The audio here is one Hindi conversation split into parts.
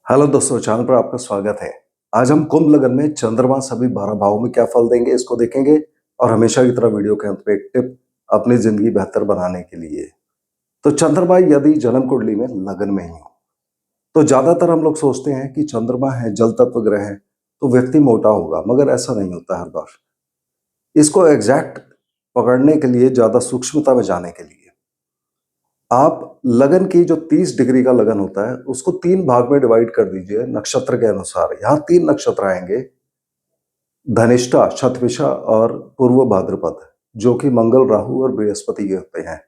हेलो दोस्तों, चैनल पर आपका स्वागत है। आज हम कुंभ लग्न में चंद्रमा सभी 12 भावों में क्या फल देंगे इसको देखेंगे और हमेशा की तरह वीडियो के अंत में एक टिप अपनी जिंदगी बेहतर बनाने के लिए। तो चंद्रमा यदि जन्म कुंडली में लगन में ही हो तो ज्यादातर हम लोग सोचते हैं कि चंद्रमा है जल तत्व ग्रह है तो व्यक्ति मोटा होगा, मगर ऐसा नहीं होता हर बार। इसको एग्जैक्ट पकड़ने के लिए, ज्यादा सूक्ष्मता में जाने के लिए आप लगन की जो 30 डिग्री का लगन होता है उसको 3 भाग में डिवाइड कर दीजिए नक्षत्र के अनुसार। यहाँ 3 नक्षत्र आएंगे, धनिष्ठा, शतभिषा और पूर्व भाद्रपद, जो कि मंगल, राहु और बृहस्पति के होते हैं।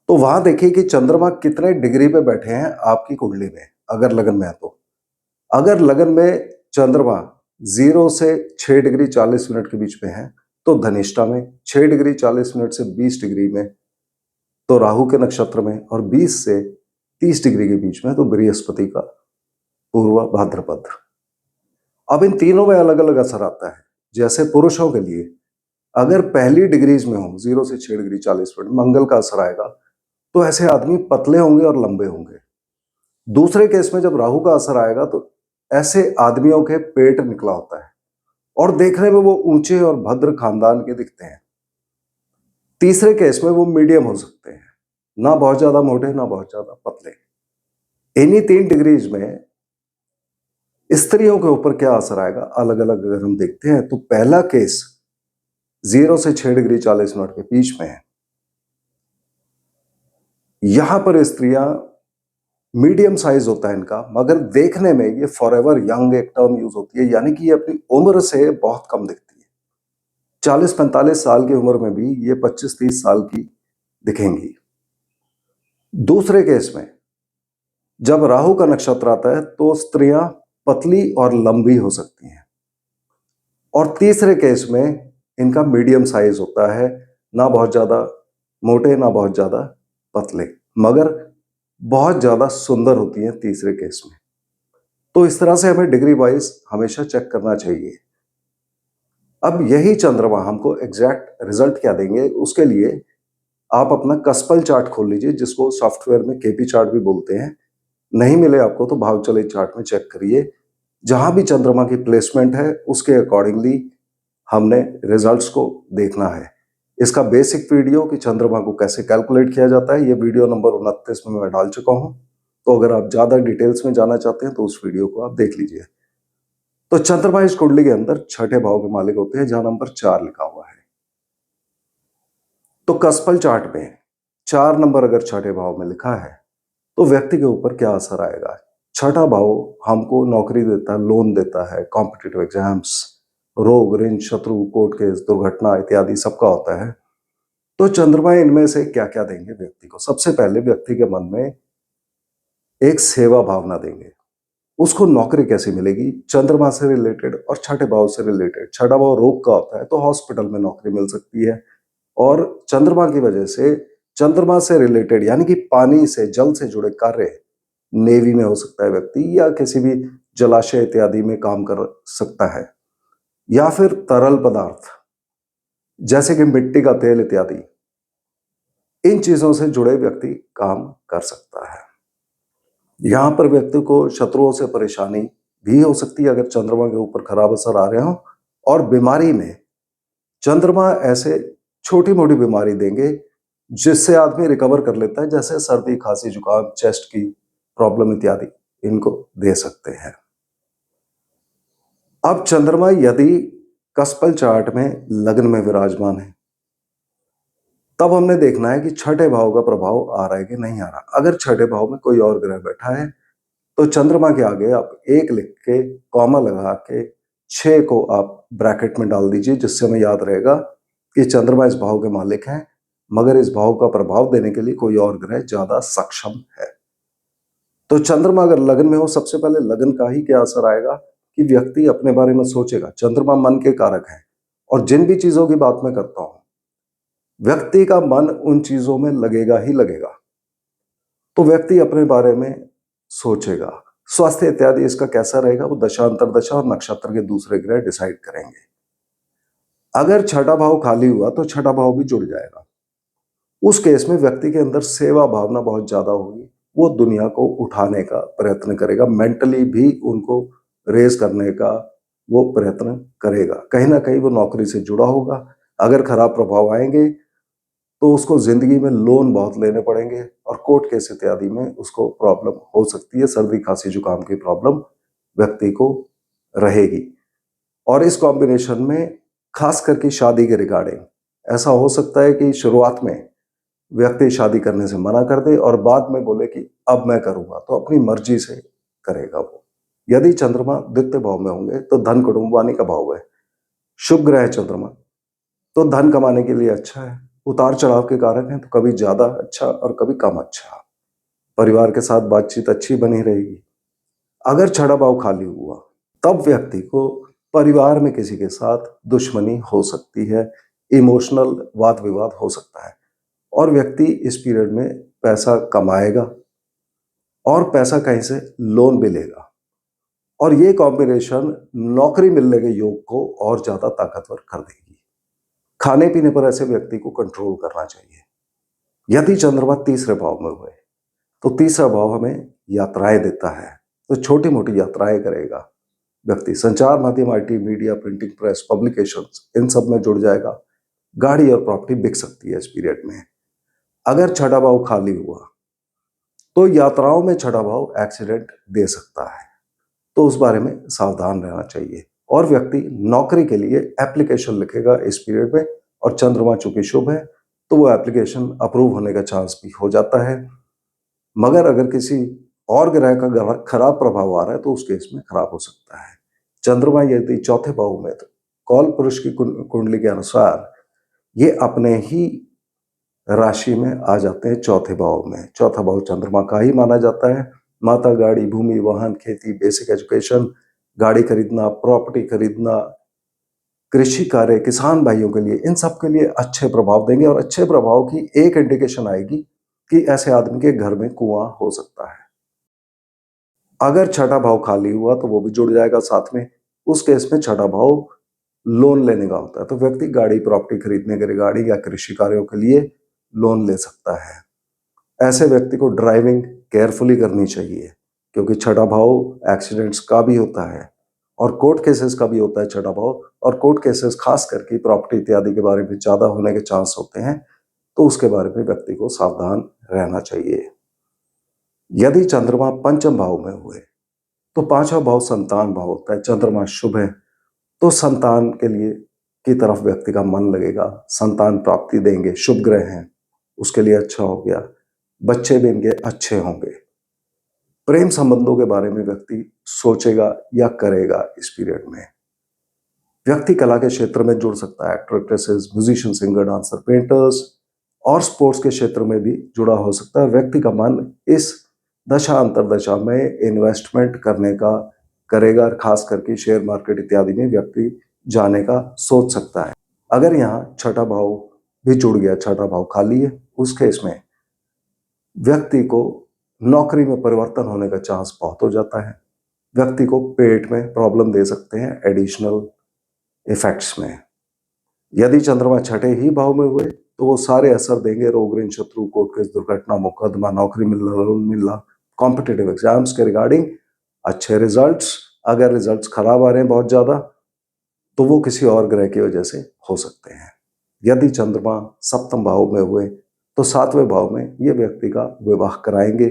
तो वहां देखिए कि चंद्रमा कितने डिग्री पे बैठे हैं आपकी कुंडली में, अगर लगन में है तो। अगर लगन में चंद्रमा 0 से 6 डिग्री 40 मिनट के बीच में है तो धनिष्ठा में, 6 डिग्री 40 मिनट से 20 डिग्री में तो राहु के नक्षत्र में, और 20 से 30 डिग्री के बीच में तो बृहस्पति का पूर्व भाद्रपद। अब इन तीनों में अलग अलग असर आता है। जैसे पुरुषों के लिए अगर पहली डिग्रीज में हो 0 से 6 डिग्री 40 मिनट मंगल का असर आएगा तो ऐसे आदमी पतले होंगे और लंबे होंगे। दूसरे केस में जब राहु का असर आएगा तो ऐसे आदमियों के पेट निकला होता है और देखने में वो ऊंचे और भद्र खानदान के दिखते हैं। तीसरे केस में वो मीडियम हो सकते हैं, ना बहुत ज्यादा मोटे ना बहुत ज्यादा पतले। इन्हीं 3 डिग्रीज में स्त्रियों के ऊपर क्या असर आएगा अलग अलग अगर हम देखते हैं तो पहला केस 0 से 6 डिग्री 40 मिनट के बीच में है। यहां पर स्त्रियां मीडियम साइज होता है इनका, मगर देखने में ये फॉरएवर यंग एक टर्म यूज होती है, यानी कि ये अपनी उम्र से बहुत कम दिखती है। 40-45 साल की उम्र में भी ये 25-30 साल की दिखेंगी। दूसरे केस में जब राहु का नक्षत्र आता है तो स्त्रियां पतली और लंबी हो सकती हैं। और तीसरे केस में इनका मीडियम साइज होता है, ना बहुत ज्यादा मोटे ना बहुत ज्यादा पतले, मगर बहुत ज्यादा सुंदर होती हैं तीसरे केस में। तो इस तरह से हमें डिग्री वाइज हमेशा चेक करना चाहिए। अब यही चंद्रमा हमको एग्जैक्ट रिजल्ट क्या देंगे, उसके लिए आप अपना कस्पल चार्ट खोल लीजिए, जिसको सॉफ्टवेयर में केपी चार्ट भी बोलते हैं। नहीं मिले आपको तो भाव चले चार्ट में चेक करिए। जहां भी चंद्रमा की प्लेसमेंट है उसके अकॉर्डिंगली हमने रिजल्ट्स को देखना है। इसका बेसिक वीडियो कि चंद्रमा को कैसे कैलकुलेट किया जाता है, ये वीडियो नंबर 29 में मैं डाल चुका हूं। तो अगर आप ज्यादा डिटेल्स में जाना चाहते हैं तो उस वीडियो को आप देख लीजिए। तो चंद्रमा इस कुंडली के अंदर छठे भाव के मालिक होते हैं, जहां नंबर 4 लिखा हुआ है। तो कस्पल चार्ट में 4 नंबर अगर छठे भाव में लिखा है तो व्यक्ति के ऊपर क्या असर आएगा। छठा भाव हमको नौकरी देता है, लोन देता है, कॉम्पिटिटिव एग्जाम्स, रोग, ऋण, शत्रु, कोर्ट केस, दुर्घटना इत्यादि सबका होता है। तो चंद्रमा इनमें से क्या क्या देंगे व्यक्ति को। सबसे पहले व्यक्ति के मन में एक सेवा भावना देंगे। उसको नौकरी कैसी मिलेगी, चंद्रमा से रिलेटेड और छठे भाव से रिलेटेड। छठा भाव रोग का होता है तो हॉस्पिटल में नौकरी मिल सकती है। और चंद्रमा की वजह से चंद्रमा से रिलेटेड यानी कि पानी से, जल से जुड़े कार्य, नेवी में हो सकता है व्यक्ति, या किसी भी जलाशय इत्यादि में काम कर सकता है, या फिर तरल पदार्थ जैसे कि मिट्टी का तेल इत्यादि, इन चीजों से जुड़े व्यक्ति काम कर सकता है। यहां पर व्यक्ति को शत्रुओं से परेशानी भी हो सकती है अगर चंद्रमा के ऊपर खराब असर आ रहे हो। और बीमारी में चंद्रमा ऐसे छोटी मोटी बीमारी देंगे जिससे आदमी रिकवर कर लेता है, जैसे सर्दी, खांसी, जुकाम, चेस्ट की प्रॉब्लम इत्यादि इनको दे सकते हैं। अब चंद्रमा यदि कस्पल चार्ट में लग्न में विराजमान है तब हमने देखना है कि छठे भाव का प्रभाव आ रहा है कि नहीं आ रहा। अगर छठे भाव में कोई और ग्रह बैठा है तो चंद्रमा के आगे आप 1 लिख के कॉमा लगा के 6 को आप ब्रैकेट में डाल दीजिए, जिससे हमें याद रहेगा कि चंद्रमा इस भाव के मालिक हैं, मगर इस भाव का प्रभाव देने के लिए कोई और ग्रह ज्यादा सक्षम है। तो चंद्रमा अगर लगन में हो, सबसे पहले लगन का ही क्या असर आएगा कि व्यक्ति अपने बारे में सोचेगा। चंद्रमा मन के कारक है और जिन भी चीजों की बात मैं करता हूं व्यक्ति का मन उन चीजों में लगेगा ही लगेगा। तो व्यक्ति अपने बारे में सोचेगा। स्वास्थ्य इत्यादि इसका कैसा रहेगा वो दशा, अंतरदशा और नक्षत्र के दूसरे ग्रह डिसाइड करेंगे। अगर छठा भाव खाली हुआ तो छठा भाव भी जुड़ जाएगा। उस केस में व्यक्ति के अंदर सेवा भावना बहुत ज्यादा होगी, वो दुनिया को उठाने का प्रयत्न करेगा, मेंटली भी उनको रेज करने का वो प्रयत्न करेगा। कहीं ना कहीं वो नौकरी से जुड़ा होगा। अगर खराब प्रभाव आएंगे तो उसको जिंदगी में लोन बहुत लेने पड़ेंगे और कोर्ट केस इत्यादि में उसको प्रॉब्लम हो सकती है। सर्दी खांसी जुकाम की प्रॉब्लम व्यक्ति को रहेगी। और इस कॉम्बिनेशन में खास करके शादी के रिगार्डिंग ऐसा हो सकता है कि शुरुआत में व्यक्ति शादी करने से मना कर दे और बाद में बोले कि अब मैं करूंगा, तो अपनी मर्जी से करेगा वो। यदि चंद्रमा द्वितीय भाव में होंगे तो धन कुटुंबवाणी का भाव है, शुभ ग्रह है चंद्रमा, तो धन कमाने के लिए अच्छा है। उतार चढ़ाव के कारक हैं, तो कभी ज्यादा अच्छा और कभी कम अच्छा। परिवार के साथ बातचीत अच्छी बनी रहेगी। अगर छठा भाव खाली हुआ तब व्यक्ति को परिवार में किसी के साथ दुश्मनी हो सकती है, इमोशनल वाद विवाद हो सकता है और व्यक्ति इस पीरियड में पैसा कमाएगा और पैसा कहीं से लोन भी लेगा। और ये कॉम्बिनेशन नौकरी मिलने के योग को और ज्यादा ताकतवर कर देगी। खाने पीने पर ऐसे व्यक्ति को कंट्रोल करना चाहिए। यदि चंद्रमा तीसरे भाव में हुए तो तीसरा भाव हमें यात्राएं देता है, तो छोटी मोटी यात्राएं करेगा व्यक्ति। संचार माध्यम, IT, media, printing press, publications, इन सब में जुड़ जाएगा। गाड़ी और प्रॉपर्टी बिक सकती है इस पीरियड में। अगर छठा भाव खाली हुआ तो यात्राओं में छठा भाव एक्सीडेंट दे सकता है, तो उस बारे में सावधान रहना चाहिए। और व्यक्ति नौकरी के लिए एप्लीकेशन लिखेगा इस पीरियड में, और चंद्रमा चूंकि शुभ है तो वो एप्लीकेशन अप्रूव होने का चांस भी हो जाता है। मगर अगर किसी और ग्रह का खराब प्रभाव आ रहा है तो उस केस में खराब हो सकता है। चंद्रमा यदि चौथे भाव में, तो कौल पुरुष की कुंडली के अनुसार ये अपने ही राशि में आ जाते हैं चौथे भाव में। चौथा भाव चंद्रमा का ही माना जाता है। माता, गाड़ी, भूमि, वाहन, खेती, बेसिक एजुकेशन, गाड़ी खरीदना, प्रॉपर्टी खरीदना, कृषि कार्य, किसान भाइयों के लिए, इन सब के लिए अच्छे प्रभाव देंगे। और अच्छे प्रभाव की एक इंडिकेशन आएगी कि ऐसे आदमी के घर में कुआं हो सकता है। अगर छठा भाव खाली हुआ तो वो भी जुड़ जाएगा साथ में। उस केस में छठा भाव लोन लेने का होता है, तो व्यक्ति गाड़ी, प्रॉपर्टी खरीदने के रिगार्डिंग या कृषि कार्यों के लिए लोन ले सकता है। ऐसे व्यक्ति को ड्राइविंग केयरफुली करनी चाहिए, क्योंकि छठा भाव एक्सीडेंट्स का भी होता है और कोर्ट केसेस का भी होता है छठा भाव। और कोर्ट केसेस खास करके प्रॉपर्टी इत्यादि के बारे में ज्यादा होने के चांस होते हैं, तो उसके बारे में व्यक्ति को सावधान रहना चाहिए। यदि चंद्रमा पंचम भाव में हुए तो पांचवा भाव संतान भाव होता है। चंद्रमा शुभ है तो संतान के लिए की तरफ व्यक्ति का मन लगेगा, संतान प्राप्ति देंगे, शुभ ग्रह हैं, उसके लिए अच्छा हो गया। बच्चे भी इनके अच्छे होंगे। प्रेम संबंधों के बारे में व्यक्ति सोचेगा या करेगा इस पीरियड में। व्यक्ति कला के क्षेत्र में जुड़ सकता है, actor, actresses, musician, singer, dancer, painters, और स्पोर्ट्स के क्षेत्र में भी जुड़ा हो सकता है। व्यक्ति का मन इस दशा अंतरदशा में इन्वेस्टमेंट करने का करेगा, खास करके शेयर मार्केट इत्यादि में व्यक्ति जाने का सोच सकता है। अगर यहाँ छठा भाव भी जुड़ गया, छठा भाव खाली है, उस केस में व्यक्ति को नौकरी में परिवर्तन होने का चांस बहुत हो जाता है। व्यक्ति को पेट में प्रॉब्लम दे सकते हैं एडिशनल इफेक्ट्स में। यदि चंद्रमा छठे ही भाव में हुए तो वो सारे असर देंगे, रोग, ऋण, शत्रु, कोर्ट केस, दुर्घटना, मुकदमा, नौकरी मिलना, लोन मिलना, कॉम्पिटिटिव एग्जाम्स के रिगार्डिंग अच्छे रिजल्ट्स। अगर रिजल्ट्स खराब आ रहे हैं बहुत ज्यादा तो वो किसी और ग्रह की वजह से हो सकते हैं। यदि चंद्रमा सप्तम भाव में हुए तो सातवें भाव में ये व्यक्ति का विवाह कराएंगे।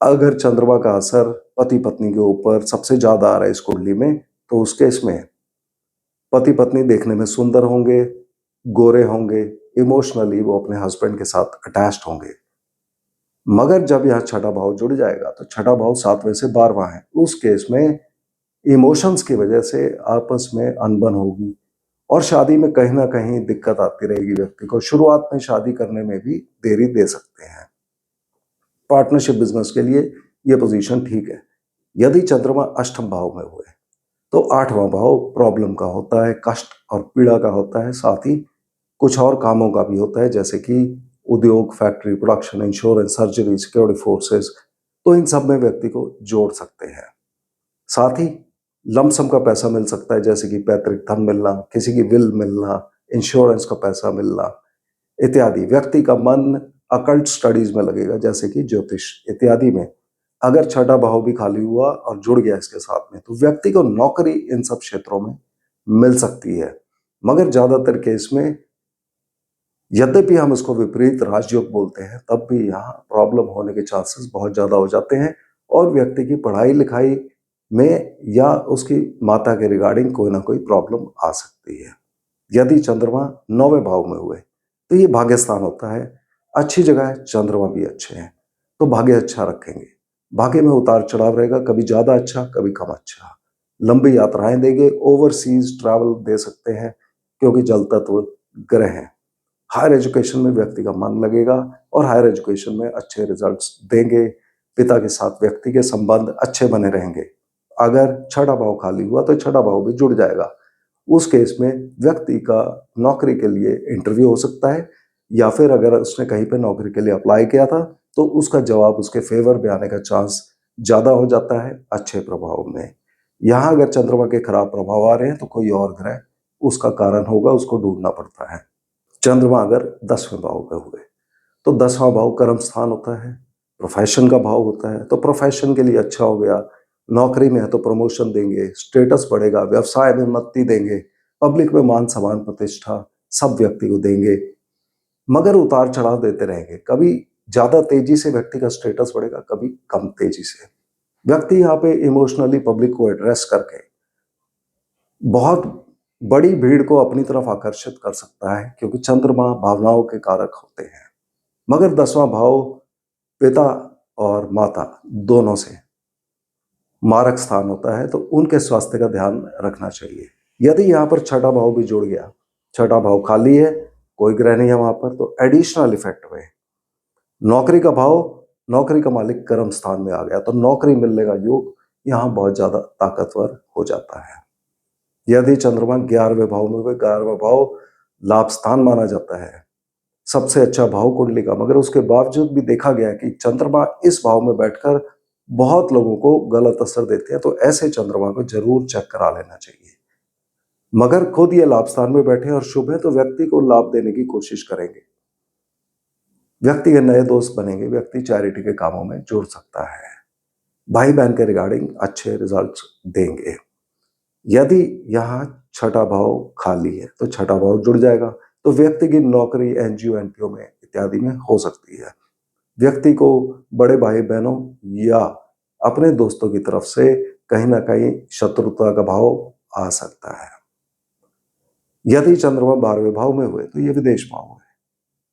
अगर चंद्रमा का असर पति पत्नी के ऊपर सबसे ज्यादा आ रहा है इस कुंडली में, तो उस केस में पति पत्नी देखने में सुंदर होंगे, गोरे होंगे, इमोशनली वो अपने हस्बैंड के साथ अटैच्ड होंगे। मगर जब यह छठा भाव जुड़ जाएगा तो छठा भाव 7वें से 12वां है, उस केस में इमोशंस की वजह से आपस में अनबन होगी और शादी में कहीं ना कहीं दिक्कत आती रहेगी। व्यक्ति को शुरुआत में शादी करने में भी देरी दे सकते हैं। पार्टनरशिप बिजनेस के लिए यह पोजीशन ठीक है। यदि चंद्रमा अष्टम भाव में हुए तो 8वां भाव प्रॉब्लम का होता है, कष्ट और पीड़ा का होता है, साथ ही कुछ और कामों का भी होता है, जैसे कि उद्योग, factory, production, insurance, surgery, security forces, तो इन सब में व्यक्ति को जोड़ सकते हैं। साथ ही लमसम का पैसा मिल सकता है, जैसे कि पैतृक धन मिलना, किसी की विल मिलना, इंश्योरेंस का पैसा मिलना इत्यादि। व्यक्ति का मन अकल्ट स्टडीज में लगेगा, जैसे कि ज्योतिष इत्यादि में। अगर छठा भाव भी खाली हुआ और जुड़ गया इसके साथ में, तो व्यक्ति को नौकरी इन सब क्षेत्रों में मिल सकती है। मगर ज्यादातर केस में, यद्यपि हम इसको विपरीत राजयोग बोलते हैं, तब भी यहाँ प्रॉब्लम होने के चांसेस बहुत ज्यादा हो जाते हैं और व्यक्ति की पढ़ाई लिखाई में या उसकी माता के रिगार्डिंग कोई ना कोई प्रॉब्लम आ सकती है। यदि चंद्रमा 9वें भाव में हुए तो ये भाग्य स्थान होता है, अच्छी जगह है, चंद्रमा भी अच्छे हैं तो भाग्य अच्छा रखेंगे। भाग्य में उतार चढ़ाव रहेगा, कभी ज्यादा अच्छा कभी कम अच्छा। लंबी यात्राएं देंगे, ओवरसीज ट्रैवल दे सकते हैं क्योंकि जल तत्व ग्रह हैं। हायर एजुकेशन में व्यक्ति का मन लगेगा और हायर एजुकेशन में अच्छे रिजल्ट्स देंगे। पिता के साथ व्यक्ति के संबंध अच्छे बने रहेंगे। अगर छठा भाव खाली हुआ तो छठा भाव भी जुड़ जाएगा। उस केस में व्यक्ति का नौकरी के लिए इंटरव्यू हो सकता है, या फिर अगर उसने कहीं पे नौकरी के लिए अप्लाई किया था तो उसका जवाब उसके फेवर में आने का चांस ज्यादा हो जाता है अच्छे प्रभाव में। यहाँ अगर चंद्रमा के खराब प्रभाव आ रहे हैं तो कोई और ग्रह उसका कारण होगा, उसको ढूंढना पड़ता है। चंद्रमा अगर 10वें भाव में हुए तो 10वां भाव कर्म स्थान होता है, प्रोफेशन का भाव होता है, तो प्रोफेशन के लिए अच्छा हो गया। नौकरी में है तो प्रमोशन देंगे, स्टेटस बढ़ेगा, व्यवसाय में उन्नति देंगे, पब्लिक में मान सम्मान प्रतिष्ठा सब व्यक्ति को देंगे। मगर उतार चढ़ाव देते रहेंगे, कभी ज्यादा तेजी से व्यक्ति का स्टेटस बढ़ेगा, कभी कम तेजी से। व्यक्ति यहाँ पे इमोशनली पब्लिक को एड्रेस करके बहुत बड़ी भीड़ को अपनी तरफ आकर्षित कर सकता है, क्योंकि चंद्रमा भावनाओं के कारक होते हैं। मगर 10वां भाव पिता और माता दोनों से मारक स्थान होता है, तो उनके स्वास्थ्य का ध्यान रखना चाहिए। यदि यहाँ पर छठा भाव भी जुड़ गया, छठा भाव खाली है, कोई ग्रह नहीं है वहां पर, तो एडिशनल इफेक्ट में नौकरी का भाव, नौकरी का मालिक कर्म स्थान में आ गया तो नौकरी मिलने का योग यहाँ बहुत ज्यादा ताकतवर हो जाता है। यदि चंद्रमा 11वें भाव में हुए, 11वां भाव लाभ स्थान माना जाता है, सबसे अच्छा भाव कुंडली का, मगर उसके बावजूद भी देखा गया कि चंद्रमा इस भाव में बैठकर बहुत लोगों को गलत असर देते हैं, तो ऐसे चंद्रमा को जरूर चेक करा लेना चाहिए। मगर खुद ये लाभ स्थान में बैठे और शुभ है तो व्यक्ति को लाभ देने की कोशिश करेंगे, व्यक्ति के नए दोस्त बनेंगे, व्यक्ति चैरिटी के कामों में जुड़ सकता है, भाई बहन के रिगार्डिंग अच्छे रिजल्ट्स देंगे। यदि यहाँ छठा भाव खाली है तो छठा भाव जुड़ जाएगा, तो व्यक्ति की नौकरी एनजीओ एनपीओ में इत्यादि में हो सकती है। व्यक्ति को बड़े भाई बहनों या अपने दोस्तों की तरफ से कहीं ना कहीं शत्रुता का भाव आ सकता है। यदि चंद्रमा 12वें भाव में हुए तो ये विदेश भाव है,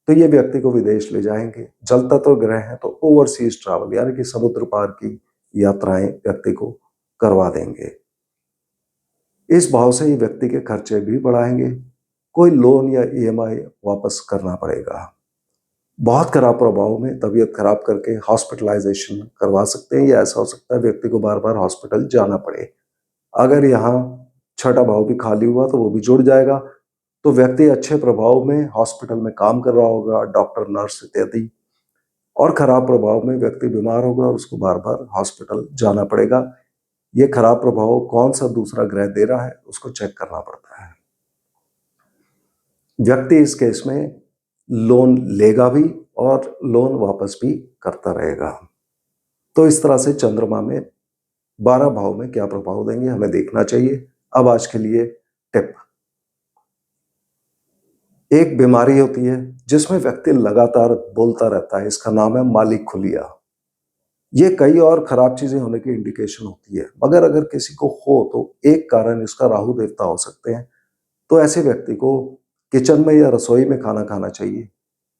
तो ये व्यक्ति को विदेश ले जाएंगे। जल तत्व ग्रह है तो ओवरसीज ट्रैवल यानी कि समुद्र पार की यात्राएं व्यक्ति को करवा देंगे। इस भाव से ही व्यक्ति के खर्चे भी बढ़ाएंगे, कोई लोन या ईएमआई वापस करना पड़ेगा। बहुत खराब प्रभाव में तबीयत खराब करके हॉस्पिटलाइजेशन करवा सकते हैं, या ऐसा हो सकता है व्यक्ति को बार बार हॉस्पिटल जाना पड़े। अगर यहाँ छठा भाव भी खाली हुआ तो वो भी जुड़ जाएगा, तो व्यक्ति अच्छे प्रभाव में हॉस्पिटल में काम कर रहा होगा, डॉक्टर नर्स इत्यादि, और खराब प्रभाव में व्यक्ति बीमार होगा और उसको बार बार हॉस्पिटल जाना पड़ेगा। ये खराब प्रभाव कौन सा दूसरा ग्रह दे रहा है उसको चेक करना पड़ता है। व्यक्ति इस केस में लोन लेगा भी और लोन वापस भी करता रहेगा। तो इस तरह से चंद्रमा में 12 भाव में क्या प्रभाव देंगे हमें देखना चाहिए। अब आज के लिए टिप, एक बीमारी होती है जिसमें व्यक्ति लगातार बोलता रहता है, इसका नाम है मालिक खुलिया। ये कई और खराब चीजें होने की इंडिकेशन होती है, मगर अगर किसी को हो तो एक कारण इसका राहु देवता हो सकते हैं। तो ऐसे व्यक्ति को किचन में या रसोई में खाना खाना चाहिए,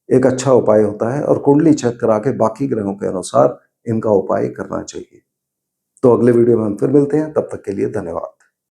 एक अच्छा उपाय होता है, और कुंडली चेक करा के बाकी ग्रहों के अनुसार इनका उपाय करना चाहिए। तो अगले वीडियो में हम फिर मिलते हैं, तब तक के लिए धन्यवाद।